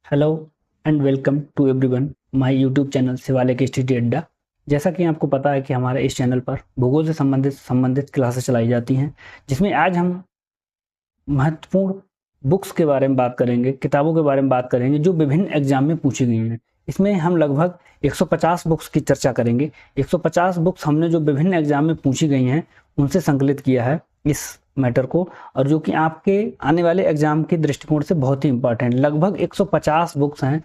Hello and welcome to everyone my YouTube channel Shivalik study Adda. जैसा कि आपको पता है कि हमारे इस चैनल पर भूगोल से संबंधित क्लासेस चलाई जाती हैं, जिसमें आज हम महत्वपूर्ण बुक्स के बारे में बात करेंगे, किताबों के बारे में बात करेंगे जो विभिन्न एग्जाम में पूछी गई हैं। इसमें हम लगभग 150 बुक्स की चर्चा करेंगे। 150 बुक्स हमने जो विभिन्न एग्जाम में पूछी गई हैं उनसे संकलित किया है इस मैटर को, और जो कि आपके आने वाले एग्जाम के दृष्टिकोण से बहुत ही इंपॉर्टेंट। लगभग 150 बुक्स हैं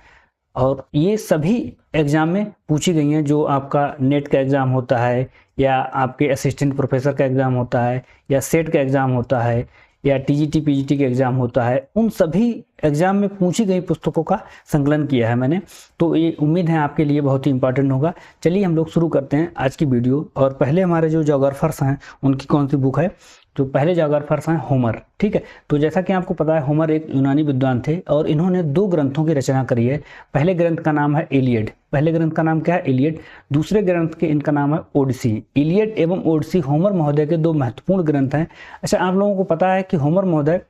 और ये सभी एग्जाम में पूछी गई हैं। जो आपका नेट का एग्ज़ाम होता है, या आपके असिस्टेंट प्रोफेसर का एग्ज़ाम होता है, या सेट का एग्ज़ाम होता है, या टीजीटी पीजीटी का एग्ज़ाम होता है, उन सभी एग्ज़ाम में पूछी गई पुस्तकों का संकलन किया है मैंने। तो ये उम्मीद है आपके लिए बहुत ही इंपॉर्टेंट होगा। चलिए हम लोग शुरू करते हैं आज की वीडियो। और पहले हमारे जो जोग्राफर्स हैं उनकी कौन सी बुक है, तो पहले जोग्राफर्स हैं होमर। ठीक है, तो जैसा कि आपको पता है होमर एक यूनानी विद्वान थे और इन्होंने 2 ग्रंथों की रचना करी है। पहले ग्रंथ का नाम है इलियड। पहले ग्रंथ का नाम क्या है? इलियड। दूसरे ग्रंथ के इनका नाम है ओडिसी। इलियड एवं ओडिसी होमर महोदय के 2 महत्वपूर्ण ग्रंथ हैं। अच्छा, आप लोगों को पता है कि होमर महोदय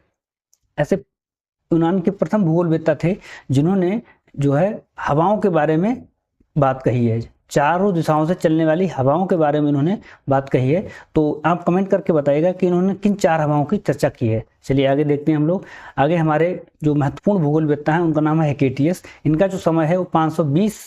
ऐसे यूनान के प्रथम भूगोलवेत्ता थे जिन्होंने जो है हवाओं के बारे में बात कही है। चारों दिशाओं से चलने वाली हवाओं के बारे में इन्होंने बात कही है। तो आप कमेंट करके बताइएगा कि इन्होंने किन 4 हवाओं की चर्चा की है। चलिए आगे देखते हैं हम लोग। आगे हमारे जो महत्वपूर्ण भूगोलवेत्ता हैं उनका नाम है हेकेटियस। इनका जो समय है वो 520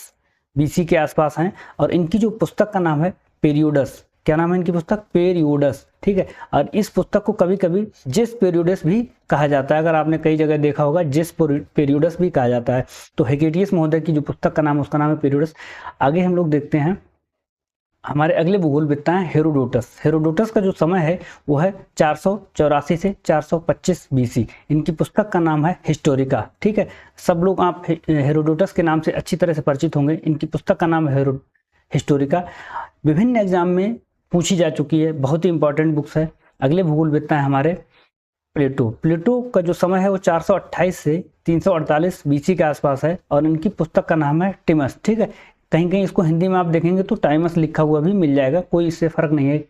बीसी के आसपास हैं और इनकी जो पुस्तक का नाम है पेरियोडस। क्या नाम है इनकी पुस्तक? पेरियोडस। ठीक है, और इस पुस्तक को कभी कभी जेस पेरियोडस भी कहा जाता है। अगर आपने कई जगह देखा होगा जेस पेरियोडस भी कहा जाता है। तो हेकेटियस महोदय की जो पुस्तक का नाम है उसका नाम है पेरियोडस। आगे हम लोग देखते हैं हमारे अगले भूगोलवेत्ता हैं हेरोडोटस। हेरोडोटस का जो समय है वो है 484 से 425 बीसी। इनकी पुस्तक का नाम है हिस्टोरिका। ठीक है, सब लोग आप हेरोडोटस के नाम से अच्छी तरह से परिचित होंगे। इनकी पुस्तक का नाम है हिस्टोरिका। विभिन्न एग्जाम में पूछी जा चुकी है, बहुत ही इंपॉर्टेंट बुक्स है। अगले भूगोलवेत्ता है हमारे प्लेटो। प्लेटो का जो समय है वो 428 से 348 बीसी के आसपास है और इनकी पुस्तक का नाम है टिमस। ठीक है, कहीं कहीं इसको हिंदी में आप देखेंगे तो टाइमस लिखा हुआ भी मिल जाएगा, कोई इससे फर्क नहीं है,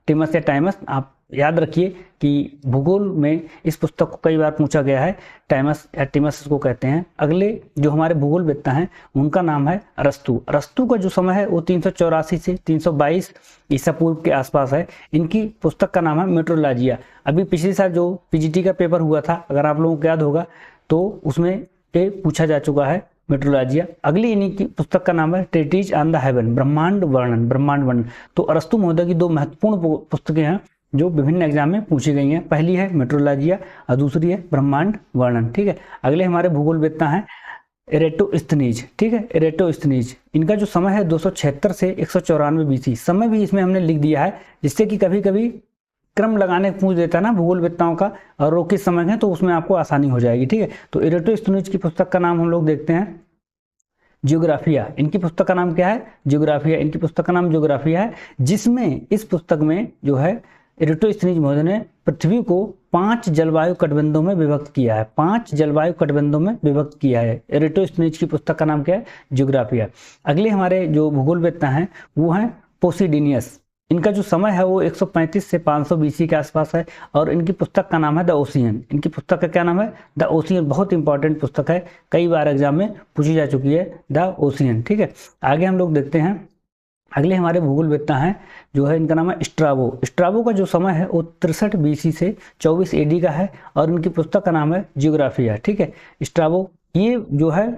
टिमस या टाइमस। आप याद रखिए कि भूगोल में इस पुस्तक को कई बार पूछा गया है, टाइमस या टिमस इसको कहते हैं। अगले जो हमारे भूगोलवेत्ता हैं उनका नाम है अरस्तु। अरस्तु का जो समय है वो 384 से 322 ईसा पूर्व के आसपास है। इनकी पुस्तक का नाम है मेट्रोलॉजिया। अभी पिछले साल जो पीजीटी का पेपर हुआ था, अगर आप लोगों को याद होगा, तो उसमें ये पूछा जा चुका है मेट्रोलॉजिया। अगली इन्हीं की पुस्तक का नाम है ट्रीटीज ऑन द हेवन, ब्रह्मांड वर्णन। ब्रह्मांड वर्णन। तो अरस्तु महोदय की 2 महत्वपूर्ण पुस्तकें हैं जो विभिन्न एग्जाम में पूछी गई हैं। पहली है मेट्रोलॉजिया और दूसरी है ब्रह्मांड वर्णन। ठीक है, अगले हमारे भूगोलवेत्ता हैं एरेटोस्थनीज। ठीक है, एरेटोस्थनीज। इनका जो समय है 276 से 194 बीसी। समय भी इसमें हमने लिख दिया है, जिससे कि कभी कभी क्रम लगाने पूछ देता है ना भूगोलवेत्ताओं का, और वो किस समय है, तो उसमें आपको आसानी हो जाएगी। ठीक है, तो एरेटोस्थनीज की पुस्तक का नाम हम लोग देखते हैं जियोग्राफिया। इनकी पुस्तक का नाम क्या है? जियोग्राफिया। इनकी पुस्तक का नाम जियोग्राफिया है, जिसमें इस पुस्तक में जो है एरेटोस्थनीज महोदय ने पृथ्वी को 5 जलवायु कटबंधों में विभक्त किया है। 5 जलवायु कटबंधों में विभक्त किया है। एरेटोस्थनीज की पुस्तक का नाम क्या है? जियोग्राफिया। अगले हमारे जो भूगोलवेत्ता हैं वो हैं पोसिडीनियस। इनका जो समय है वो 135 से 500 बीसी के आसपास है और इनकी पुस्तक का नाम है द ओशियन। इनकी पुस्तक का क्या नाम है? The ocean. बहुत इंपॉर्टेंट पुस्तक है, कई बार एग्जाम में पूछी जा चुकी है, द ओशियन। ठीक है, आगे हम लोग देखते हैं अगले हमारे भूगोलवेत्ता हैं जो है, इनका नाम है स्ट्राबो। स्ट्राबो का जो समय है वो 63 बीसी से 24 एडी का है और इनकी पुस्तक का नाम है जियोग्राफिया। ठीक है, स्ट्राबो ये जो है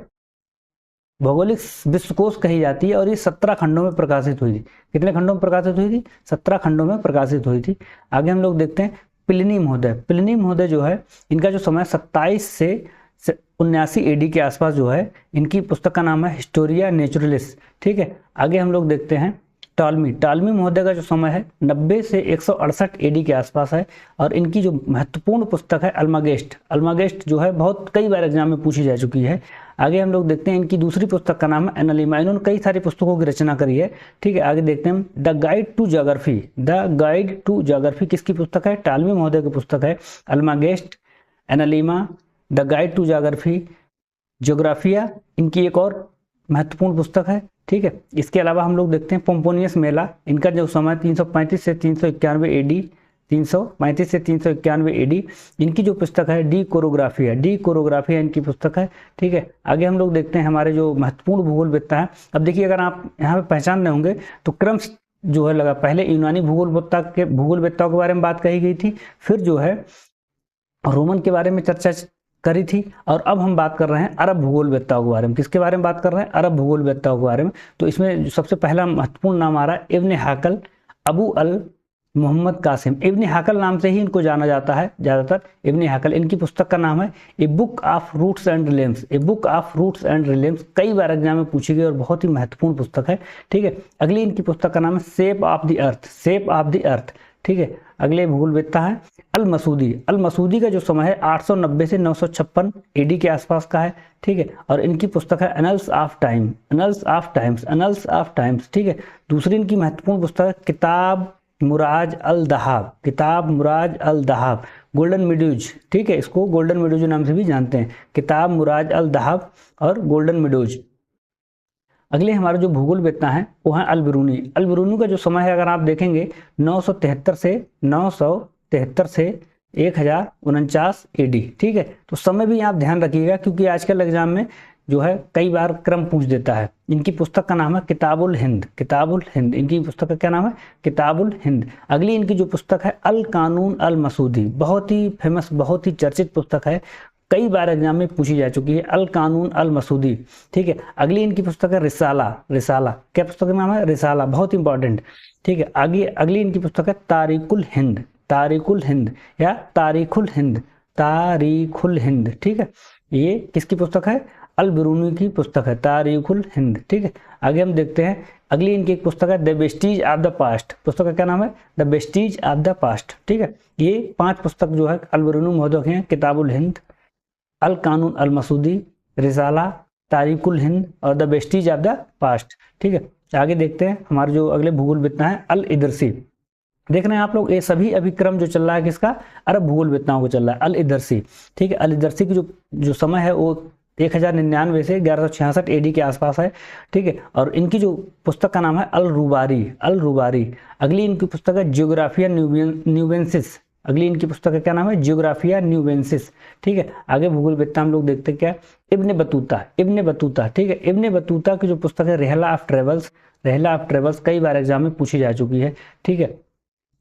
भौगोलिक विश्वकोश कही जाती है और ये 17 खंडों में प्रकाशित हुई थी। कितने खंडों में प्रकाशित हुई थी? 17 खंडों में प्रकाशित हुई थी। आगे हम लोग देखते हैं प्लिनी महोदय। प्लिनी महोदय जो है, इनका जो समय 27 से 79 एडी के आसपास जो है, इनकी पुस्तक का नाम है हिस्टोरिया नेचुरलिस। ठीक है, आगे हम लोग देखते हैं टॉलमी। टॉलमी महोदय का जो समय है 90 से 168 एडी के आसपास है और इनकी जो महत्वपूर्ण पुस्तक है अल्मागेस्ट। अल्मागेस्ट जो है बहुत कई बार एग्जाम में पूछी जा चुकी है। आगे हम लोग देखते हैं इनकी दूसरी पुस्तक का नाम है एनालिमा। इन्होंने कई सारी पुस्तकों की रचना करी है। ठीक है, आगे देखते हैं the guide to geography. The guide to geography किसकी पुस्तक है? टॉलमी महोदय की पुस्तक है। Almagest, Analemma, the guide to geography, Geographia इनकी एक और महत्वपूर्ण पुस्तक है। ठीक है, इसके अलावा हम लोग देखते हैं पोम्पोनियस मेला। इनका जो समय 335 से 391 एडी 335 से 391 एडी। इनकी जो पुस्तक है डी कोरोग्राफिया, डी कोरोग्राफिया इनकी पुस्तक है। ठीक है, आगे हम लोग देखते हैं हमारे जो महत्वपूर्ण भूगोलवेत्ता है। अब देखिए, अगर आप यहाँ पे पहचान रहे होंगे तो क्रम जो है लगा, पहले यूनानी भूगोलवेत्ताओं के बारे में बात कही गई थी, फिर जो है रोमन के बारे में चर्चा करी थी, और अब हम बात कर रहे हैं अरब भूगोलवेत्ताओं के बारे में। किसके बारे में बात कर रहे हैं? अरब भूगोलवेत्ताओं के बारे में। तो इसमें सबसे पहला महत्वपूर्ण नाम आ रहा है इब्न हाकल, अबू अल मोहम्मद कासिम। इब्न हाकल नाम से ही इनको जाना जाता है ज़्यादातर, इब्न हाकल। इनकी पुस्तक का नाम है a book of roots and realms, a book of roots and realms. कई बार एग्जाम में पूछी गई और बहुत ही महत्वपूर्ण पुस्तक है। ठीक है, अगली इनकी पुस्तक का नाम है shape of the earth, shape of the earth. ठीक है, अगले भूगोलवेत्ता है अल मसूदी। अल मसूदी का जो समय है 890 से 956 एडी के आसपास का है। ठीक है, और इनकी पुस्तक है annuls of time, annuls of times, annuls of times. ठीक है, दूसरी इनकी महत्वपूर्ण पुस्तक है किताब मुराज अल दहाब, किताब मुराज अल दहाब, गोल्डन मिडोज। ठीक है, इसको गोल्डन मिडोज नाम से भी जानते हैं, किताब मुराज अल दहाब और गोल्डन मिडोज। अगले हमारे जो भूगोलवेत्ता हैं वो हैं अल बिरूनी। अल बिरूनी का जो समय है अगर आप देखेंगे 973 से 1049 एडी। ठीक है, तो समय भी आप ध्यान रखिएगा क्योंकि आजकल एग्जाम में जो है कई बार क्रम पूछ देता है। इनकी पुस्तक का नाम है किताबुल हिंद, किताबुल हिंद। इनकी पुस्तक का क्या नाम है? किताबुल हिंद। अगली इनकी जो पुस्तक है अल कानून अल मसूदी, बहुत ही फेमस, बहुत ही चर्चित पुस्तक है, कई बार एग्जाम में पूछी जा चुकी है, अल कानून अल मसूदी। ठीक है, अगली इनकी पुस्तक है रिसाला, रिसाला। क्या पुस्तक का नाम है? रिसाला, बहुत इंपॉर्टेंट। ठीक है, आगे अगली इनकी पुस्तक है तारीकुल हिंद, तारीकुल हिंद या तारीखुल हिंद, तारीखुल हिंद। ठीक है, ये किसकी पुस्तक है? अल बिरूनी की पुस्तक है, तारीखुल हिंद। ठीक है, आगे हम देखते हैं अगली इनकी एक पुस्तक है the Vestige of the past. पुस्तक का क्या नाम है? The Vestige of the past. ठीक है, ये 5 पुस्तक जो है अल बिरूनी महोदय के हैं, किताबुल हिंद, अल कानून अल मसूदी, रिसाला, तारीकुल हिंद और the Vestige of the past. ठीक है, आगे देखते हैं हमारे जो अगले भूगोलवेत्ता है अल इदरसी। देख रहे हैं आप लोग, ये सभी अभी क्रम जो चल रहा है किसका? अरब भूगोलवेत्ताओं को चल रहा है, अल इदरसी। ठीक है, अल इदरसी की जो समय है वो 1099 से 1166 एडी के आसपास है। ठीक है, और इनकी जो पुस्तक का नाम है अल रूबारी, अल रूबारी। अगली इनकी पुस्तक है जियोग्राफिया न्यूवेंसिस। अगली इनकी पुस्तक का क्या नाम है? जियोग्राफिया न्यूवेंसिस। ठीक है, आगे भूगोलवेत्ता हम लोग देखते हैं क्या? Ibn Battuta, Ibn Battuta. ठीक है, इब्न बतूता की जो पुस्तक है रहला ऑफ ट्रेवल्स, रहला ऑफ ट्रेवल्स, कई बार एग्जाम में पूछी जा चुकी है। ठीक है,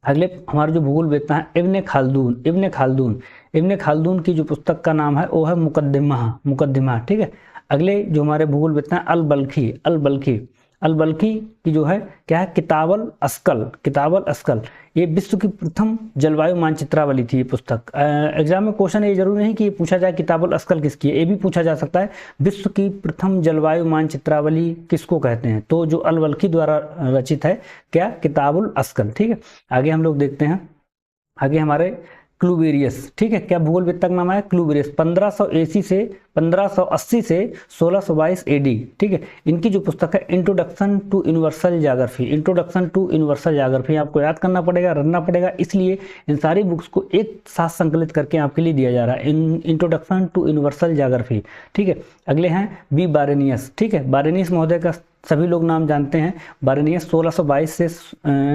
अगले हमारे जो भूगोलवेत्ता है इब्न खालदून, इब्न खालदून। इब्न खालदून की जो पुस्तक का नाम है वो है मुकद्दिमा, मुकद्दिमा। ठीक है, अगले जो हमारे भूगोलवेत्ता है अल बल्खी, अल बल्खी। अल बल्खी की जो है क्या है? किताबुल अस्कल, किताबुल अस्कल। ये विश्व की प्रथम जलवायु मानचित्रावली थी ये पुस्तक। एग्जाम में क्वेश्चन ये जरूरी नहीं कि ये पूछा जाए किताबुल अस्कल किसकी है, ये भी पूछा जा सकता है विश्व की प्रथम जलवायु मानचित्रावली किसको कहते हैं? तो जो अल बल्खी द्वारा रचित है, क्या? किताबुल अस्कल। ठीक है, आगे हम लोग देखते हैं आगे हमारे क्लूबेरियस। ठीक है, क्या भूगोलवेत्ता का नाम है? क्लूबेरियस। 1580 से 1622 एडी। ठीक है, इनकी जो पुस्तक है introduction to universal geography, introduction to universal geography. आपको याद करना पड़ेगा, रखना पड़ेगा, इसलिए इन सारी बुक्स को एक साथ संकलित करके आपके लिए दिया जा रहा है, इंट्रोडक्शन टू यूनिवर्सल ज्योग्राफी। ठीक है, अगले हैं बी बारेनियस। ठीक है, बारेनियस महोदय का सभी लोग नाम जानते हैं, बारेनियस। 1622 से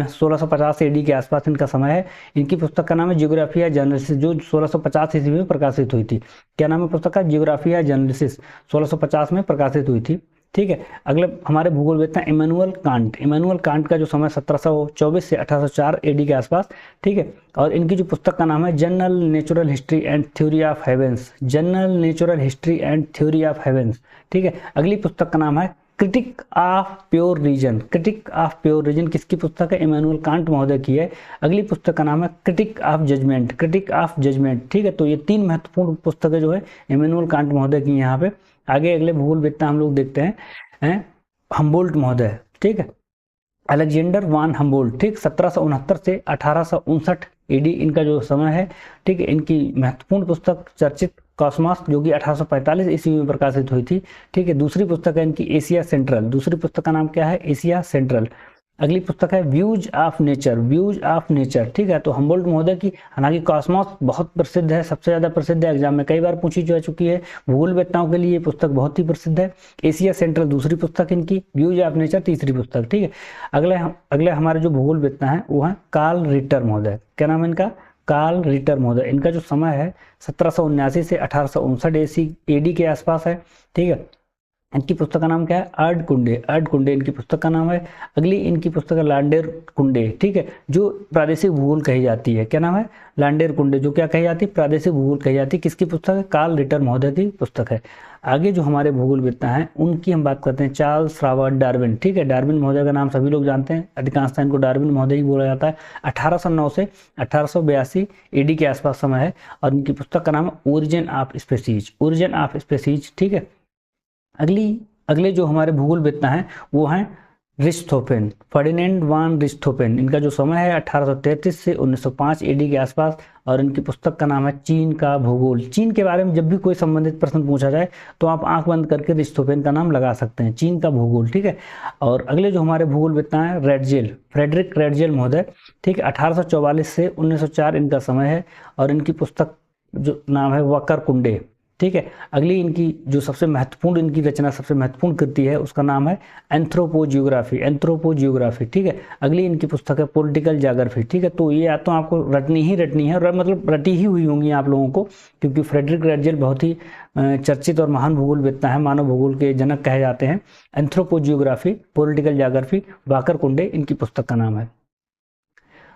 1650 एडी के आसपास इनका समय है। इनकी पुस्तक का नाम है जियोग्राफिया जर्नलिसिस, जो 1650 ईस्वी में प्रकाशित हुई थी। क्या नाम है पुस्तक का? जियोग्राफिया जर्नलिसिस, 1650 में प्रकाशित हुई थी। ठीक है, अगले हमारे भूगोलवेत्ता इमैनुअल कांट। इमैनुअल कांट का जो समय 1724 से 1804 एडी के आसपास। ठीक है, और इनकी जो पुस्तक का नाम है general natural history and theory of heavens, general natural history and theory of heavens. ठीक है, अगली पुस्तक का नाम है critique of pure reason, critique of pure reason किसकी पुस्तक है? इमैनुअल कांट महोदय की है। अगली पुस्तक का नाम है critique of judgement, critique of judgement. ठीक है, तो ये 3 महत्वपूर्ण पुस्तकें जो है इमैनुअल कांट महोदय की यहाँ पे। आगे अगले भूगोलवेत्ता हम लोग देखते हैं हम्बोल्ट महोदय। ठीक है, अलेक्जेंडर वान हम्बोल्ट। ठीक, 1769 से 1859 एडी इनका जो समय है। ठीक है, इनकी महत्वपूर्ण पुस्तक चर्चित कॉस्मॉस, जो कि 1845 ईस्वी में प्रकाशित हुई थी। ठीक है, दूसरी पुस्तक है इनकी एशिया सेंट्रल। दूसरी पुस्तक का नाम क्या है? Asia central. अगली पुस्तक है views of nature, views of nature, ठीक है। तो हम्बोल्ट महोदय की, हालांकि कॉस्मोस बहुत प्रसिद्ध है, सबसे ज़्यादा प्रसिद्ध है, एग्जाम में कई बार पूछी जा चुकी है, भूगोल वेत्ताओं के लिए ये पुस्तक बहुत ही प्रसिद्ध है। एशिया सेंट्रल दूसरी पुस्तक इनकी, व्यूज ऑफ नेचर तीसरी पुस्तक, ठीक है। अगले हमारे जो भूगोल वेत्ता हैं वो हैं कार्ल रिटर महोदय। क्या नाम है इनका? कार्ल रिटर महोदय। इनका जो समय है 1779 से 1859 AD के आसपास है, ठीक है। इनकी पुस्तक का नाम क्या है? अर्ड कुंडे, अर्ड कुंडे इनकी पुस्तक का नाम है। अगली इनकी पुस्तक है लांडेर कुंडे, ठीक है, जो प्रादेशिक भूगोल कही जाती है। क्या नाम है? लांडेर कुंडे, जो क्या कही जाती है? प्रादेशिक भूगोल कही जाती है। किसकी पुस्तक है? कार्ल रिटर महोदय की पुस्तक है। आगे जो हमारे भूगोलवेत्ता हैं उनकी हम बात करते हैं, चार्ल्स रॉबर्ट डार्विन, ठीक है। डार्विन महोदय का नाम सभी लोग जानते हैं, अधिकांशतः इनको डार्विन महोदय ही बोला जाता है। 1809 से 1882 AD के आसपास समय है, और इनकी पुस्तक का नाम है origin of species, origin of species, ठीक है। अगले जो हमारे भूगोलवेत्ता हैं वो हैं रिच्थोफेन, फर्डिनेंड वान रिच्थोफेन। इनका जो समय है 1833 से 1905 AD के आसपास, और इनकी पुस्तक का नाम है चीन का भूगोल। चीन के बारे में जब भी कोई संबंधित प्रश्न पूछा जाए तो आप आंख बंद करके रिच्थोफेन का नाम लगा सकते हैं, चीन का भूगोल, ठीक है। और अगले जो हमारे भूगोलवेत्ता हैं रेडजेल, फ्रेडरिक रेडजेल महोदय, ठीक है। 1844 से 1904 इनका समय है, और इनकी पुस्तक जो नाम है वकर कुंडे, ठीक है। अगली इनकी जो सबसे महत्वपूर्ण इनकी रचना, सबसे महत्वपूर्ण कृति है, उसका नाम है एंथ्रोपोजियोग्राफी, एंथ्रोपोजियोग्राफी, ठीक है। अगली इनकी पुस्तक है पॉलिटिकल ज्योग्राफी, ठीक है। तो ये या तो आपको रटनी है, और मतलब रटी ही हुई होंगी आप लोगों को, क्योंकि फ्रेडरिक रेडजेल बहुत ही चर्चित और महान भूगोलवेत्ता है, मानव भूगोल के जनक कहे जाते हैं। एंथ्रोपोजियोग्राफी, पॉलिटिकल ज्योग्राफी, वाकर कुंडे इनकी पुस्तक का नाम है।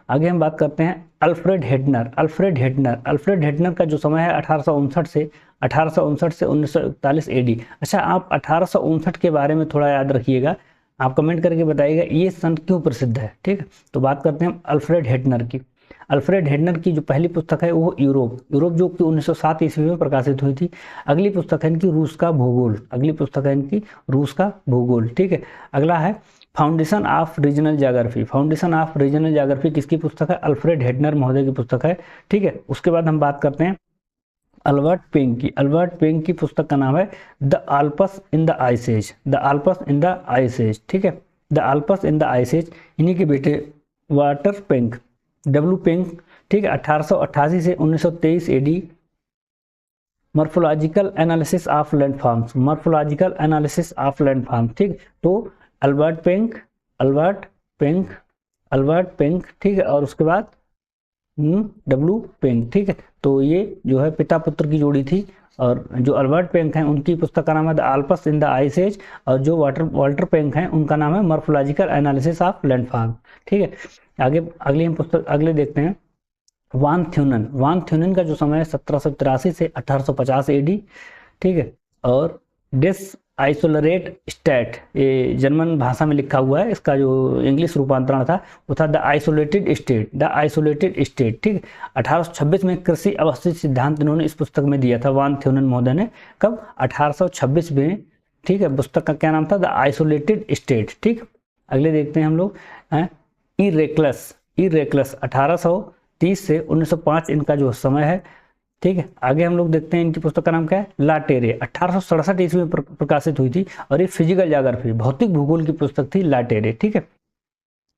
आगे हम बात करते हैं अल्फ्रेड हेडनर, अल्फ्रेड हेडनर। अल्फ्रेड हेडनर का जो समय है 1859 से 1941 AD। अच्छा, आप 1859 के बारे में थोड़ा याद रखिएगा, आप कमेंट करके बताइएगा ये सन क्यों प्रसिद्ध है, ठीक है। तो बात करते हैं अल्फ्रेड हेडनर की। अल्फ्रेड हेडनर की जो पहली पुस्तक है वो यूरोप, जो कि 1907 ईस्वी में प्रकाशित हुई थी। अगली पुस्तक है इनकी रूस का भूगोल, अगली पुस्तक है इनकी रूस का भूगोल, ठीक है। अगला है foundation of regional geography, foundation of regional geography किसकी पुस्तक है? अल्फ्रेड हेडनर महोदय की पुस्तक है, ठीक है। उसके बाद हम बात करते हैं अल्बर्ट पेंग की। अल्बर्ट पेंग की पुस्तक का नाम है the Alps in the ice age, the Alps in the ice age, ठीक है, the Alps in the ice age. इन्हीं के बेटे वाटर पेंग, डब्ल्यू पेंग, ठीक है, 1888 से 1923 AD। Morphological analysis of landforms, morphological analysis of landforms, ठीक। तो अल्बर्ट पेंग, अल्बर्ट पेंग, अल्बर्ट पेंग, ठीक है, और उसके बाद डब्ल्यू पेंग, ठीक है। तो ये जो है पिता पुत्र की जोड़ी थी, और जो अल्बर्ट पेंग हैं उनकी पुस्तक का नाम है the Alps in the ice age, और जो वाल्टर पेंग हैं उनका नाम है मॉर्फोलॉजिकल एनालिसिस ऑफ लैंडफॉर्म, ठीक है। अगली हम पुस्तक अगले देखते हैं वान थ्यूनन। वान थ्यूनन का जो समय है 1783 से 1850 AD, ठीक है। और डिस आइसोलरेट स्टेट, ये जर्मन भाषा में लिखा हुआ है, इसका जो इंग्लिश रूपांतरण था वो था the isolated state, the isolated state, ठीक। 1826 में कृषि अवस्थित सिद्धांत इन्होंने इस पुस्तक में दिया था वान थ्यूनन महोदय ने। कब? 1826 में, ठीक है। पुस्तक का क्या नाम था? द आइसोलेटेड स्टेट, ठीक। अगले देखते हैं हम लोग इरेक्लस, इरेक्लस 1830 से 1905 इनका जो समय है, ठीक है। आगे हम लोग देखते हैं इनकी पुस्तक का नाम क्या है? ला टेरे, 1867 ईस्वी में प्रकाशित हुई थी, और ये फिजिकल ज्योग्राफी, भौतिक भूगोल की पुस्तक थी, ला टेरे, ठीक है।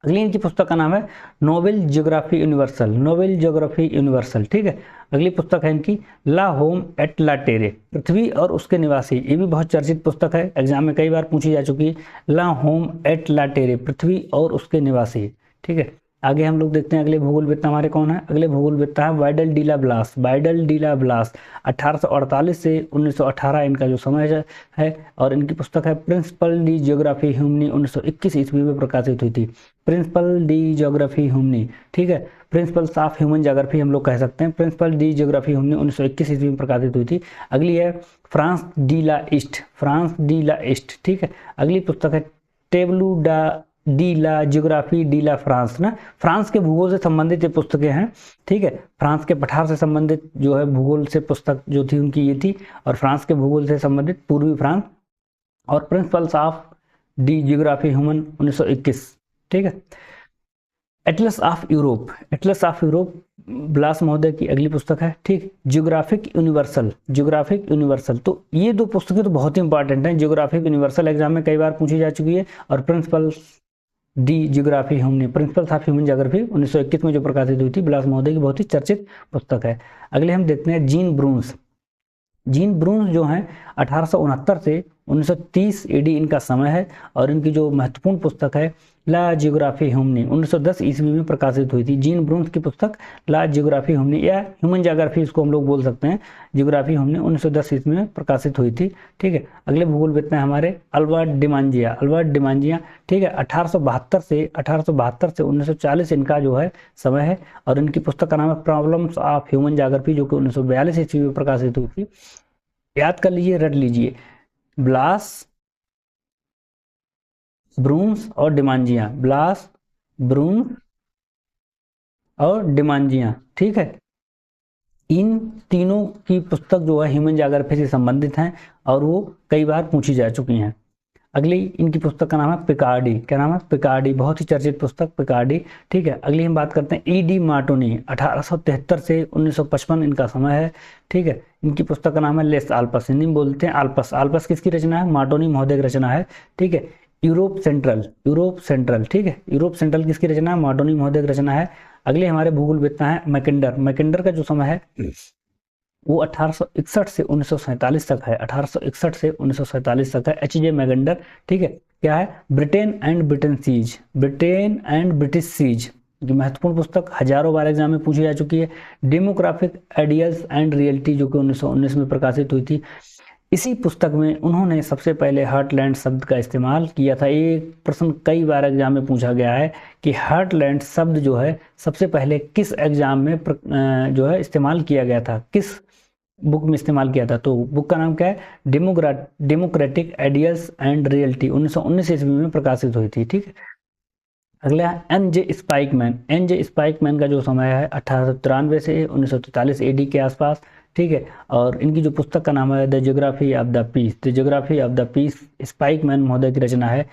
अगली इनकी पुस्तक का नाम है Nobel geography universal, Nobel geography universal, ठीक है। अगली पुस्तक है इनकी ला होम एट ला टेरे, पृथ्वी और उसके निवासी। ये भी बहुत चर्चित पुस्तक है, एग्जाम में कई बार पूछी जा चुकी है, ला होम एट ला टेरे, पृथ्वी और उसके निवासी, ठीक है। आगे हम लोग देखते हैं अगले भूगोलवेत्ता हमारे कौन है। अगले भूगोलवेत्ता है वाइडल डी ला ब्लास, वाइडल डी ला ब्लास, 1848 से 1918 इनका जो समय है, और इनकी पुस्तक है प्रिंसिपल डी ज्योग्राफी ह्यूमनी, 1921 ईस्वी में प्रकाशित हुई थी। प्रिंसिपल डी ज्योग्राफी ह्यूमनी, ठीक है, प्रिंसिपल्स ऑफ ह्यूमन ज्योग्राफी हम लोग कह सकते हैं। प्रिंसिपल डी ज्योग्राफी ह्यूमनी 1921 ईस्वी में प्रकाशित हुई थी। अगली है फ्रांस डी ला ईस्ट, फ्रांस डी ला ईस्ट, ठीक है। अगली पुस्तक है टेबलू डी ला ज्योग्राफी डी ला फ्रांस, ना, फ्रांस के भूगोल से संबंधित ये पुस्तकें हैं, ठीक है। फ्रांस के पठार से संबंधित जो है भूगोल से पुस्तक जो थी उनकी ये थी, और फ्रांस के भूगोल से संबंधित पूर्वी फ्रांस, और principles of the geography human 1921, ठीक है। Atlas of Europe, atlas of Europe Blache महोदय की अगली पुस्तक है, ठीक। ज्योग्राफिक यूनिवर्सल, ज्योग्राफिक यूनिवर्सल, तो ये दो पुस्तकें तो बहुत ही इंपॉर्टेंट हैं। ज्योग्राफिक यूनिवर्सल एग्जाम में कई बार पूछी जा चुकी है, और principles D geography human, principles of human geography 1921 में जो प्रकाशित हुई थी, ब्लास महोदय की बहुत ही चर्चित पुस्तक है। अगले हम देखते हैं जीन ब्रून्स। जीन ब्रून्स जो हैं 1869 से 1930 एडी इनका समय है, और इनकी जो महत्वपूर्ण पुस्तक है ला जियोग्राफी ह्यूमनी 1910 ईस्वी में प्रकाशित हुई थी। जीन ब्रून्स की पुस्तक ला जियोग्राफी ह्यूमनी या ह्यूमन ज्योग्राफी इसको हम लोग बोल सकते हैं, जियोग्राफी ह्यूमनी 1910 ईस्वी में प्रकाशित हुई थी। ठीक है, अगले भूगोलविद हैं हमारे अल्बर्ट डिमांजिया। अल्बर्ट डिमांजिया, ठीक है, 1872 से 1940 इनका जो है समय है, और इनकी पुस्तक का नाम है प्रॉब्लम्स ऑफ ह्यूमन ज्योग्राफी, जो कि 1942 ईस्वी में प्रकाशित हुई थी। याद कर लीजिए, रट लीजिए, ब्लास, ब्रून्स और डिमांजिया, ब्लास, ब्रून्स और डिमांजिया। ठीक है, इन तीनों की पुस्तक जो है ह्यूमन ज्योग्राफी से संबंधित हैं, और वो कई बार पूछी जा चुकी हैं। अगली इनकी पुस्तक का नाम है पिकार्डी। क्या नाम है? पिकार्डी, बहुत ही चर्चित पुस्तक पिकार्डी। ठीक है, अगली हम बात करते हैं ई.डी. मार्टोनी, 1873 से 1955 इनका समय है। ठीक है, इनकी पुस्तक का नाम है लेस आल्पस, हिंदी में बोलते हैं आल्पस। आल्पस किसकी रचना है? मार्टोनी महोदय की रचना है। ठीक है, यूरोप सेंट्रल, ठीक है, यूरोप सेंट्रल किसकी रचना है? मार्टोनी महोदय की रचना है। अगले हमारे भूगोलविद हैं मैकेंडर। मैकेंडर का जो समय है वो 1861 से 1947 तक है, 1861 से 1947 तक है, एच.जे. मैकेंडर। ठीक है, क्या है? ब्रिटेन एंड ब्रिटिश सीज जो महत्वपूर्ण पुस्तक हजारों बार एग्जाम में पूछी जा चुकी है। डेमोग्राफिक आइडियल्स एंड रियलिटी जो कि 1919 में प्रकाशित हुई थी। इसी पुस्तक में उन्होंने सबसे पहले हार्टलैंड शब्द का इस्तेमाल किया था। एक प्रश्न कई बार एग्जाम में पूछा गया है कि हार्टलैंड शब्द जो है सबसे पहले किस एग्जाम में जो है इस्तेमाल किया गया था, किस बुक में इस्तेमाल किया था? तो बुक का नाम क्या है? डेमोक्रेटिक आइडियल्स एंड रियलिटी, 1919 ईस्वी में प्रकाशित हुई थी। ठीक है, अगला एन.जे. स्पाइकमैन का जो समय है 1893 से 1943 एडी के आसपास। ठीक है, और इनकी जो पुस्तक का नाम है the geography of the peace, Spykman महोदय की रचना है।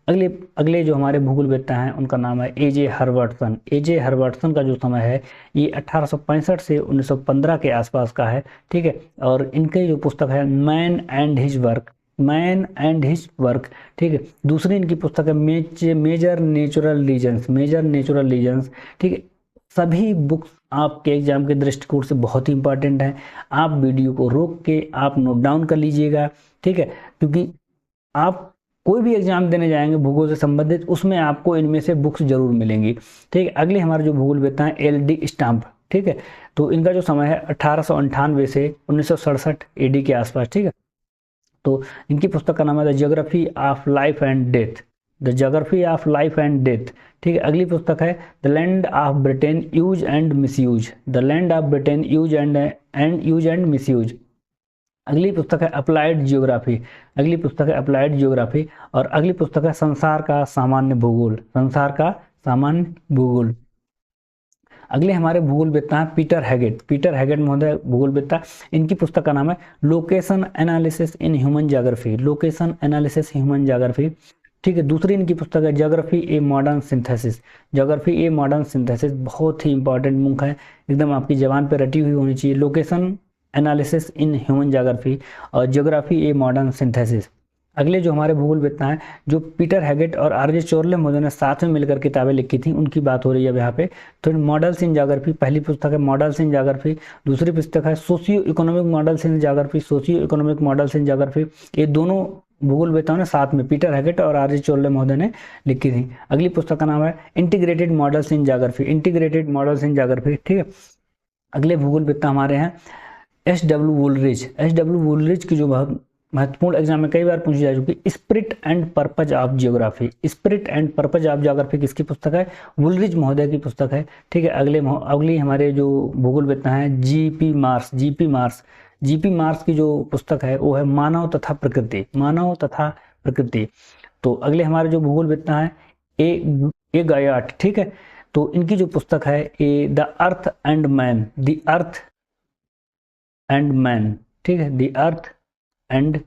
अगले जो हमारे भूगोलवेत्ता हैं उनका नाम है ए.जे. हर्बर्टसन का जो समय है ये 1865 से 1915 के आसपास का है। ठीक है, और इनकी जो पुस्तक है मैन एंड हिज वर्क। ठीक है, दूसरी इनकी पुस्तक है मेजर नेचुरल रीजन्स। ठीक है, सभी बुक्स आपके एग्जाम के दृष्टिकोण से बहुत ही इंपॉर्टेंट है। आप वीडियो को रोक के आप नोट डाउन कर लीजिएगा। ठीक है, क्योंकि आप कोई भी एग्जाम देने जाएंगे भूगोल से संबंधित, उसमें आपको इनमें से बुक्स जरूर मिलेंगी। ठीक है, अगले हमारे जो भूगोलवेत्ता हैं एल.डी. स्टाम्प। ठीक है, तो इनका जो समय है 1898 से 1967 एडी के आसपास। ठीक है, तो इनकी पुस्तक का नाम है the geography of life and death. ठीक है, अगली पुस्तक है the land of Britain use and misuse. अगली पुस्तक है अप्लाइड जियोग्राफी। और अगली पुस्तक है संसार का सामान्य भूगोल। अगले हमारे भूगोलवेत्ता हैं पीटर हैगेट महोदय भूगोलवेत्ता। इनकी पुस्तक का नाम है location analysis in human geography. ठीक है, दूसरी इनकी पुस्तक है ज्योग्राफी ए मॉडर्न सिंथेसिस। बहुत ही इंपॉर्टेंट बुक है, एकदम आपकी जबान पे रटी हुई होनी चाहिए। Location analysis in human geography और ज्योग्राफी ए मॉडर्न सिंथेसिस। अगले जो हमारे भूगोलवेत्ता हैं जो पीटर हैगेट और आर.जे. चोरले महोदय ने साथ में मिलकर किताबें लिखी थी, उनकी बात हो रही है यहाँ पे। तो मॉडल्स इन ज्योग्राफी, पहली पुस्तक है मॉडल्स इन ज्योग्राफी, दूसरी पुस्तक है socio economic models in geography. ये दोनों भूगोलवेत्ताओं ने साथ में पीटर हैगेट और आर.जे. चोरले महोदय ने लिखी थी। अगली पुस्तक का नाम है इंटीग्रेटेड मॉडल्स इन ज्योग्राफी। ठीक है, अगले भूगोलवेत्ता हमारे हैं एस.डब्ल्यू. वुलरिज की जो बहुत महत्वपूर्ण एग्जाम में कई बार पूछी जा चुकी spirit and purpose of geography किसकी पुस्तक है? वुलरिज महोदय की पुस्तक है। ठीक है, अगली हमारे जो भूगोलवेत्ता हैं जीपी मार्स की जो पुस्तक है वो है मानव तथा प्रकृति। तो अगले हमारे जो भूगोलवेत्ता हैं ए गायाट। ठीक है, तो इनकी जो पुस्तक है द अर्थ एंड मैन। ठीक है, द अर्थ एंड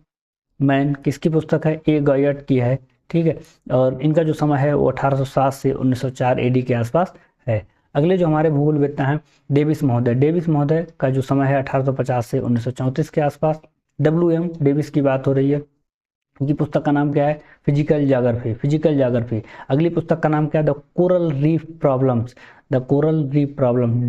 मैन किसकी पुस्तक है? ए गायट की है। ठीक है, और इनका जो समय है वो 1807 से 1904 एडी के आसपास है। अगले जो हमारे भूगोलवेत्ता हैं डेविस महोदय का जो समय है 1850 से 1934 के आसपास। W.M. डेविस की बात हो रही है। इनकी पुस्तक का नाम क्या है? Physical geography, physical geography. अगली पुस्तक का नाम क्या है? The coral reef problems, the coral reef problem,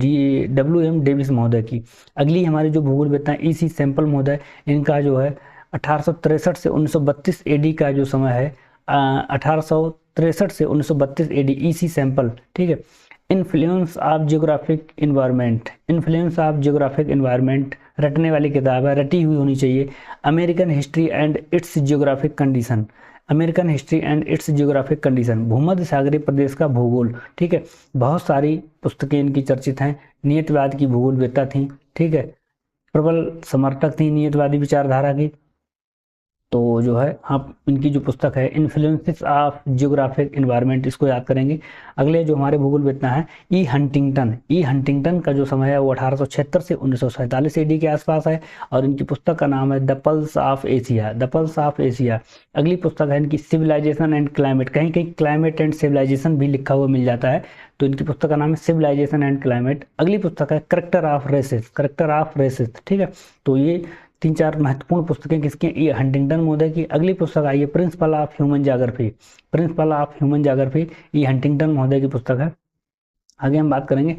WM Davis महोदय की। अगली हमारी जो भूगोलवेत्ता है EC सैंपल महोदय, इनका जो है 1863 से 1932 AD का जो समय है, 1863 से 1932 AD, EC सैंपल, ठीक है। Influence of geographic environment, influence of geographic environment रटने वाली किताब है, रटी हुई होनी चाहिए। American history and it's geographic condition, American history and it's geographic condition, भूमध्य सागरीय प्रदेश का भूगोल, ठीक है। बहुत सारी पुस्तकें इनकी चर्चित हैं। नियतवाद की भूगोलवेत्ता थी, ठीक है, प्रबल समर्थक थी नियतवादी विचारधारा की। तो जो है आप इनकी जो पुस्तक है इन्फ्लुएंसेस ऑफ जियोग्राफिक इन्वायरमेंट, इसको याद करेंगे। अगले जो हमारे भूगोलवेत्ता हैं हंटिंगटन, हंटिंगटन का जो समय है वो 1876 से 1947 AD के आसपास है, और इनकी पुस्तक का नाम है the pulse of Asia, the pulse of Asia. अगली पुस्तक है इनकी सिविलाइजेशन एंड क्लाइमेट, कहीं कहीं क्लाइमेट एंड सिविलाइजेशन भी लिखा हुआ मिल जाता है, तो इनकी पुस्तक का नाम है सिविलाइजेशन एंड क्लाइमेट। अगली पुस्तक है character of races, character of races, ठीक है। तो ये 3-4 महत्वपूर्ण पुस्तकें किसकी हैं? ये हंटिंगटन महोदय की। अगली पुस्तक आई है principle of human geography, principle of human geography, ये हंटिंगटन महोदय की पुस्तक है। आगे हम बात करेंगे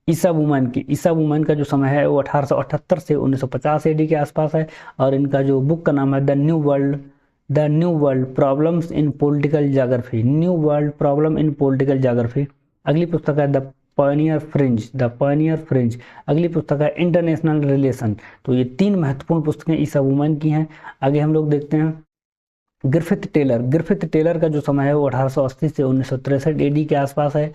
ईसा वुमन की। ईसा वुमन का जो समय है वो 1878 से 1950 AD के आसपास है, और इनका जो बुक का नाम है the new world, the new world problems in political geography, new world problem in political geography. अगली पुस्तक है the Pioneer fringe, the Pioneer fringe. अगली पुस्तक है इंटरनेशनल रिलेशन। तो ये 3 महत्वपूर्ण पुस्तकें ईसा वुमन की हैं। आगे हम लोग देखते हैं ग्रिफिथ टेलर, ग्रिफिथ टेलर का जो समय है वो 1880 से 1963 AD के आसपास है,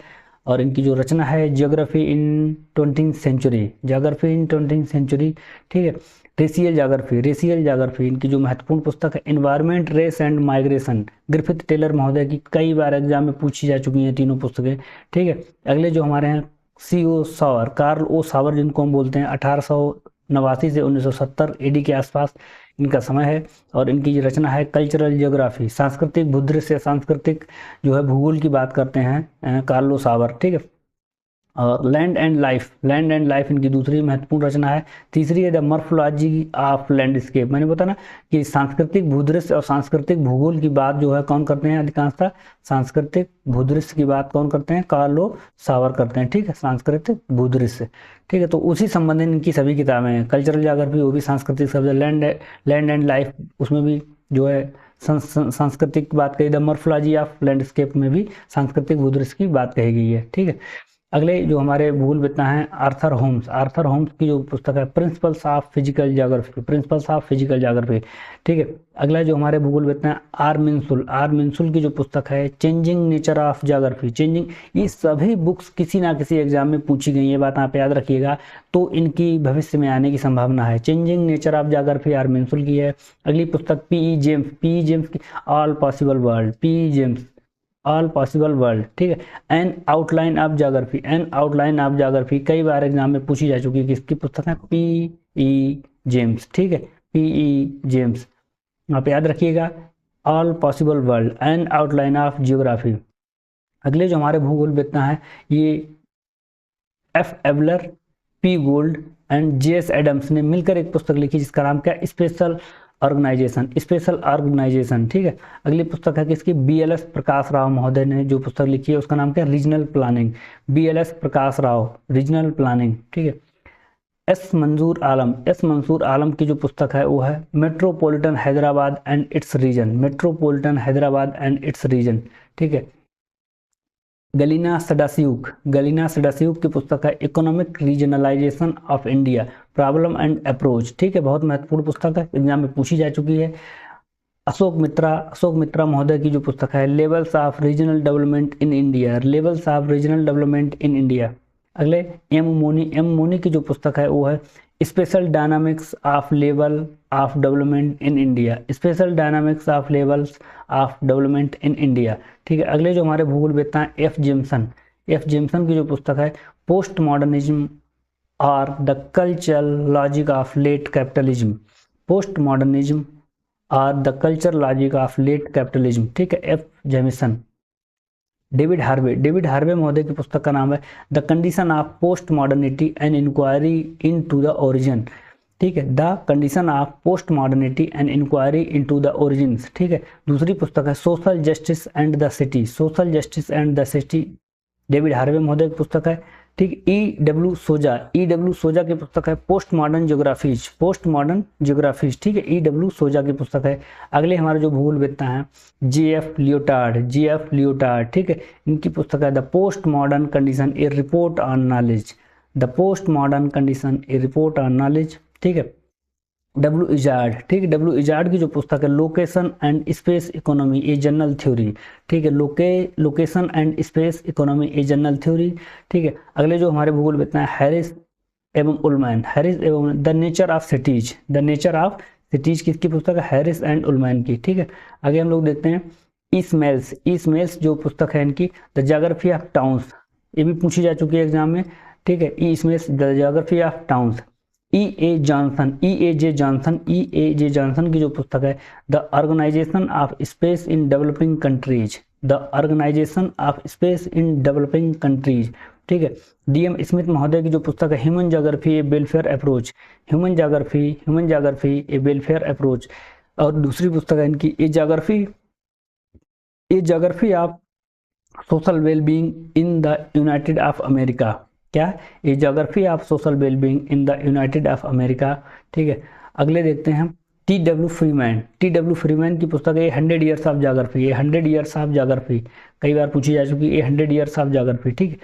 और इनकी जो रचना है ज्योग्राफी इन 20th सेंचुरी, ज्योग्राफी इन 20th सेंचुरी, ठीक है। रेशियल ज्योग्राफी, रेशियल ज्योग्राफी, इनकी जो महत्वपूर्ण पुस्तक है environment, race and migration, Griffith Taylor महोदय की, कई बार एग्जाम में पूछी जा चुकी हैं तीनों पुस्तकें, ठीक है। अगले जो हमारे हैं CO सावर, कार्ल ओ सावर जिनको हम बोलते हैं, 1889 से 1970 AD के आसपास इनका समय है, और इनकी जो रचना है कल्चरल ज्योग्राफी, सांस्कृतिक भूदृश्य, सांस्कृतिक जो है भूगोल की बात करते हैं कार्लो सावर, ठीक है। और land and life, land and life इनकी दूसरी महत्वपूर्ण रचना है। तीसरी है द मॉर्फोलॉजी ऑफ लैंडस्केप। मैंने बताया ना कि सांस्कृतिक भूदृश्य और सांस्कृतिक भूगोल की बात जो है कौन करते हैं अधिकांशतः? सांस्कृतिक भूदृश्य की बात कौन करते हैं? कार्लो सावर करते हैं, ठीक है, सांस्कृतिक भूदृश्य, ठीक है। तो उसी संबंधित इनकी सभी किताबें हैं। कल्चरल ज्योग्राफी वो भी सांस्कृतिक शब्द, लैंड एंड लाइफ उसमें भी जो है सांस्कृतिक बात कही, द मॉर्फोलॉजी ऑफ लैंडस्केप में भी सांस्कृतिक भूदृश्य की बात कही गई है, ठीक है। अगले जो हमारे भूगोलवेत्ता हैं आर्थर होम्स, आर्थर होम्स की जो पुस्तक है principles of physical geography, principles of physical geography, ठीक है। अगला जो हमारे भूगोलवेत्ता हैं आर मिन्सुल की जो पुस्तक है changing nature of geography, changing, ये सभी बुक्स किसी ना किसी एग्जाम में पूछी गई, ये बात आप याद रखिएगा, तो इनकी भविष्य में आने की संभावना है। Changing nature of geography R Minshull की है। अगली पुस्तक PE जेम्स की all possible world, PE James all possible world, ठीक है। An outline of geography, an outline of geography कई बार एग्जाम में पूछी जा चुकी है, किसकी पुस्तक है? PE जेम्स, ठीक है, PE जेम्स, आप याद रखिएगा, all possible world, an outline of geography. अगले जो हमारे भूगोलवेत्ता हैं ये F एवलर, P Gould and JS Adams ने मिलकर एक पुस्तक लिखी जिसका नाम क्या है? स्पेशल ऑर्गेनाइजेशन, स्पेशल ऑर्गेनाइजेशन, ठीक है। अगली पुस्तक है किसकी? BLS प्रकाश राव महोदय ने जो पुस्तक लिखी है उसका नाम क्या है? Regional planning, BLS Prakash Rao, regional planning, ठीक है। एस मंसूर आलम की जो पुस्तक है वो है metropolitan Hyderabad and its region, metropolitan Hyderabad and its region, ठीक है। गलीना सडासियुक की पुस्तक है economic regionalisation of India, problem and approach, ठीक है, बहुत महत्वपूर्ण पुस्तक है, एग्जाम में पूछी जा चुकी है। अशोक मित्रा महोदय की जो पुस्तक है levels of regional development in India, levels of regional development in India. अगले एम मोनी की जो पुस्तक है वो है special dynamics of level of development in India, special dynamics of levels of development in India, ठीक है। अगले जो हमारे भूगोलवेत्ता हैं F जेम्सन की जो पुस्तक है पोस्ट मॉडर्निज्म और the cultural logic of late capitalism, post modernism और the culture logic of late capitalism, ठीक है, F जेमिसन। डेविड हार्वे महोदय की पुस्तक का नाम है the condition of postmodernity and inquiry into the origin, ठीक है। The condition of postmodernity and inquiry into the origins, ठीक है। दूसरी पुस्तक है social justice and the city, social justice and the city, David Harvey महोदय की पुस्तक है, ठीक। E.W. सोजा, E.W. सोजा की पुस्तक है post modern geographies, post modern geographies, ठीक है। E.W. सोजा की पुस्तक है। अगले हमारे जो भूगोलवेत्ता हैं J.F. Leotard, J.F. लियोटार्ड, ठीक है। इनकी पुस्तक है the post modern condition A report on knowledge, the post modern condition A report on knowledge, ठीक है। डब्ल्यू इजार्ड, ठीक है। डब्ल्यू इजार्ड की जो पुस्तक है location and space economy a general theory, ठीक है। Location and space economy a general theory, ठीक है। अगले जो हमारे भूगोलवेत्ता है हैरिस एवं उलमैन, हैरिस एवं the nature of cities, the nature of cities किसकी पुस्तक है, हैरिस एंड उलमैन की, ठीक है। आगे हम लोग देखते हैं ईस्मेल्स, ईस्मेल्स जो पुस्तक है इनकी द ज्योग्राफी ऑफ टाउन्स, ये भी पूछी जा चुकी है एग्जाम में, ठीक है। Smailes the geography of towns. E.A. Johnson, E.A.J. Johnson, E.A.J. Johnson की जो पुस्तक है the organisation of space in developing countries, the organisation of space in developing countries, ठीक है। D.M. स्मिथ महोदय की जो पुस्तक है human geography a welfare approach, human geography a welfare approach. और दूसरी पुस्तक है इनकी a geography of social wellbeing in the United of America, क्या, a geography of social wellbeing in the United of America, ठीक है। अगले देखते हैं T.W. Freeman, T.W. फ्रीमैन की पुस्तक है 100 ईयर्स ऑफ ज्योग्राफी, ये 100 ईयर्स ऑफ ज्योग्राफी कई बार पूछी जा चुकी है, 100 ईयर्स ऑफ ज्योग्राफी, ठीक है।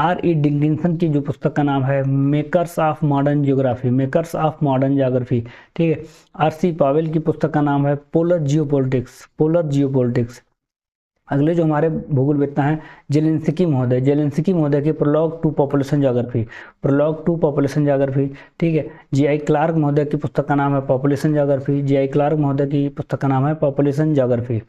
R.E. डिकिंसन की जो पुस्तक का नाम है makers of modern geography, makers of modern geography, ठीक है। R.C. पावेल की पुस्तक का नाम है पोलर जियोपॉलिटिक्स, पोलर जियोपॉलिटिक्स। अगले जो हमारे भूगोलवेत्ता हैं जेलेंस्की महोदय के prologue to population geography, prologue to population geography, ठीक है। J.I. क्लार्क महोदय की पुस्तक का नाम है पॉपुलेशन ज्योग्राफी, J.I. क्लार्क महोदय की पुस्तक का नाम है पॉपुलेशन ज्योग्राफी।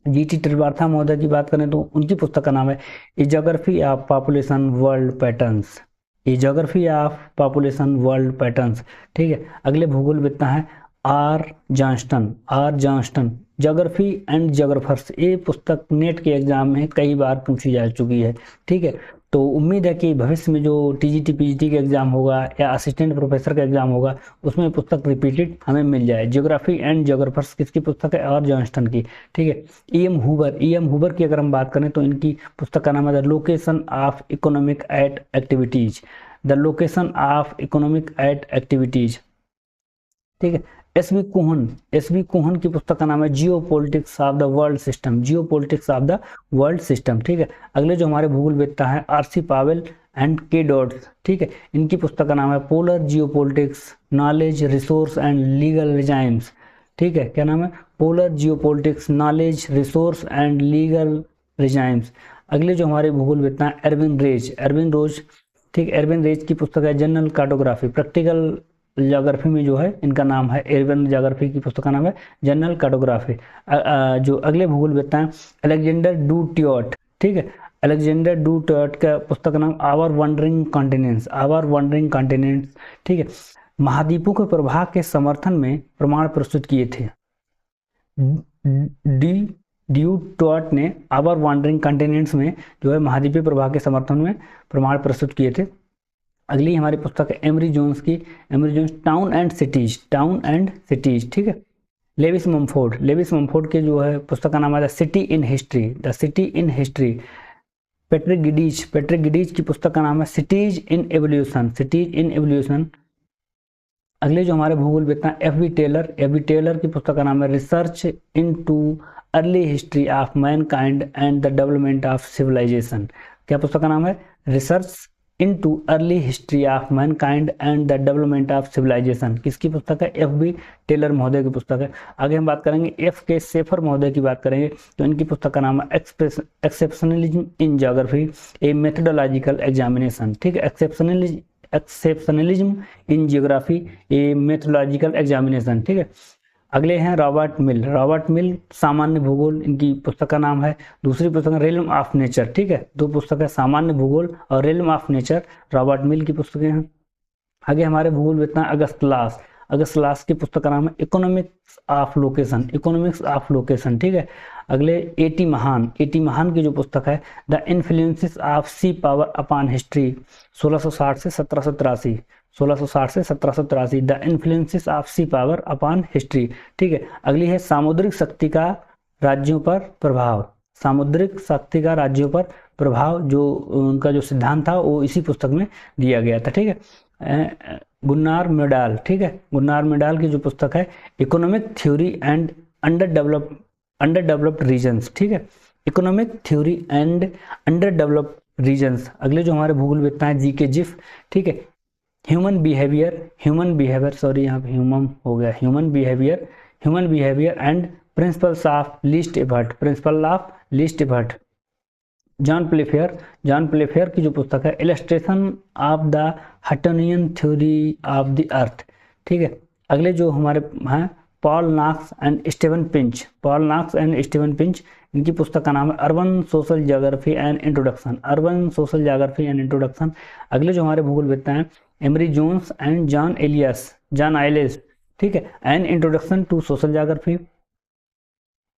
G.T. त्रिवार्था महोदय की बात करें तो उनकी पुस्तक का नाम है a geography of population world patterns, a geography of population world patterns, ठीक है। अगले भूगोलवेत्ता हैं R Johnston, geography and geographers, ये पुस्तक नेट के एग्जाम में कई बार पूछी जा चुकी है, ठीक है। तो उम्मीद है कि भविष्य में जो TGT PGT का एग्जाम होगा या असिस्टेंट प्रोफेसर का एग्जाम होगा उसमें पुस्तक रिपीटेड हमें मिल जाए। ज्योग्राफी एंड ज्योग्राफर्स किसकी पुस्तक है, आर जॉन्स्टन की, ठीक है। E.M. हूबर की अगर हम बात करें तो इनकी पुस्तक का नाम है the location of economic at activities, the location of economic at activities, ठीक है। एस बी कोहन की पुस्तक का नाम है geopolitics of the world system, geopolitics of the world system, ठीक है। अगले जो हमारे भूगोलवेत्ता हैं R.C. Pavel and K. Dots, ठीक है। इनकी पुस्तक का नाम है polar geopolitics knowledge resource and legal regimes, ठीक है। क्या नाम है, polar geopolitics knowledge resource and legal regimes. अगले जो हमारे भूगोलवेत्ता हैं एरविन रोज, ठीक। एरविन रेज की पुस्तक है जनरल कार्टोग्राफी, प्रैक्टिकल ज्योग्राफी में जो है इनका नाम है एरविन, ज्योग्राफी की पुस्तक का नाम है जनरल कार्टोग्राफी। जो अगले भूगोलवेत्ता हैं अलेक्जेंडर डू ट्योट, ठीक है। अलेक्जेंडर डू ट्योट का पुस्तक का नाम आवर वंडरिंग कॉन्टिनेंट्स, ठीक है। महाद्वीपों के प्रभाव के समर्थन में प्रमाण प्रस्तुत किए थे। ड्यू ट्योट ने आवर वंडरिंग कॉन्टिनेंट्स में जो है महाद्वीपीय प्रभाव के समर्थन में प्रमाण प्रस्तुत किए थे। अगली हमारी पुस्तक है Emrys Jones town and cities, ठीक है। लेविस मम्फोर्ड के जो है पुस्तक का नाम है the city in history. Patrick Geddes की पुस्तक का नाम है सिटीज इन एवोल्यूशन। अगले जो हमारे भूगोलवेत्ता हैं एफ बी टेलर की पुस्तक का नाम है research into early history of mankind and the development of civilisation. क्या पुस्तक का नाम है, research into early history of mankind and the development of civilisation. किसकी पुस्तक है, एफ बी टेलर महोदय की पुस्तक है। आगे हम बात करेंगे एफ के शेफर महोदय की बात करेंगे तो इनकी पुस्तक का नाम है exceptionalism in geography A methodological examination, ठीक है। Exceptionalism in geography A methodological examination, ठीक है। अगले हैं रॉबर्ट मिल सामान्य भूगोल, इनकी पुस्तक का नाम है। दूसरी पुस्तक है रिल्म ऑफ नेचर, ठीक है। दो पुस्तक है सामान्य भूगोल और रिल्म ऑफ नेचर, रॉबर्ट मिल की पुस्तकें हैं। आगे हमारे भूगोलवेत्ता अगस्त लास की पुस्तक का नाम है इकोनॉमिक्स ऑफ लोकेशन, ठीक है। अगले एटी महान की जो पुस्तक है the influences of sea power upon history 1660 से 1783, 1660 से 1783, the influences of sea power upon history. ठीक है, अगली है सामुद्रिक शक्ति का राज्यों पर प्रभाव। सामुद्रिक शक्ति का राज्यों पर प्रभाव, जो उनका जो सिद्धांत था वो इसी पुस्तक में दिया गया था। ठीक है, गुन्नार मेडाल। ठीक है, गुन्नार मेडाल की जो पुस्तक है economic theory and underdeveloped regions. ठीक है, economic theory and underdeveloped regions. अगले जो हमारे भूगोलवेत्ता हैं जीके जिफ। ठीक है, ह्यूमन बिहेवियर सॉरी यहाँ पे ह्यूमन हो गया, human behaviour and principles of least effort. John Playfair की जो पुस्तक है illustration of the Huttonian theory of the earth. ठीक है, अगले जो हमारे हैं Paul Knox and Steven Pinch, इनकी पुस्तक का नाम है urban social geography and introduction. अगले जो हमारे भूगोलवेत्ता हैं Emrys Jones and John Eyles. ठीक है, an introduction to social geography.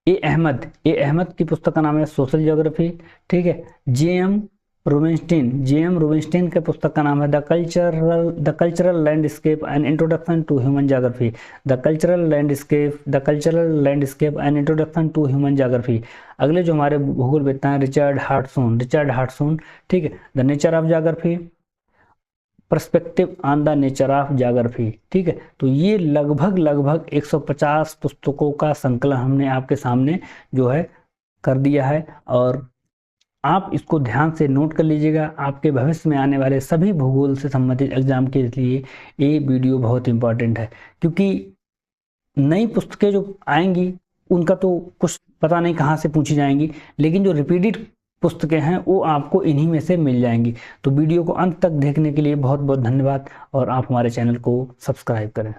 A Ahmad की पुस्तक का नाम है सोशल ज्योग्राफी। ठीक है, जेएम रूबिनस्टीन के पुस्तक का नाम है the cultural landscape and introduction to human geography. अगले जो हमारे भूगोलवेत्ता हैं रिचर्ड हार्टसून। ठीक है, the nature of geography, perspective on the nature of geography. ठीक है, तो ये लगभग 150 पुस्तकों का संकलन हमने आपके सामने जो है कर दिया है, और आप इसको ध्यान से नोट कर लीजिएगा। आपके भविष्य में आने वाले सभी भूगोल से संबंधित एग्जाम के लिए ये वीडियो बहुत इंपॉर्टेंट है, क्योंकि नई पुस्तकें जो आएंगी उनका तो कुछ पता नहीं कहाँ से पूछी जाएंगी, लेकिन जो रिपीटेड पुस्तकें हैं वो आपको इन्हीं में से मिल जाएंगी। तो वीडियो को अंत तक देखने के लिए बहुत बहुत धन्यवाद, और आप हमारे चैनल को सब्सक्राइब करें।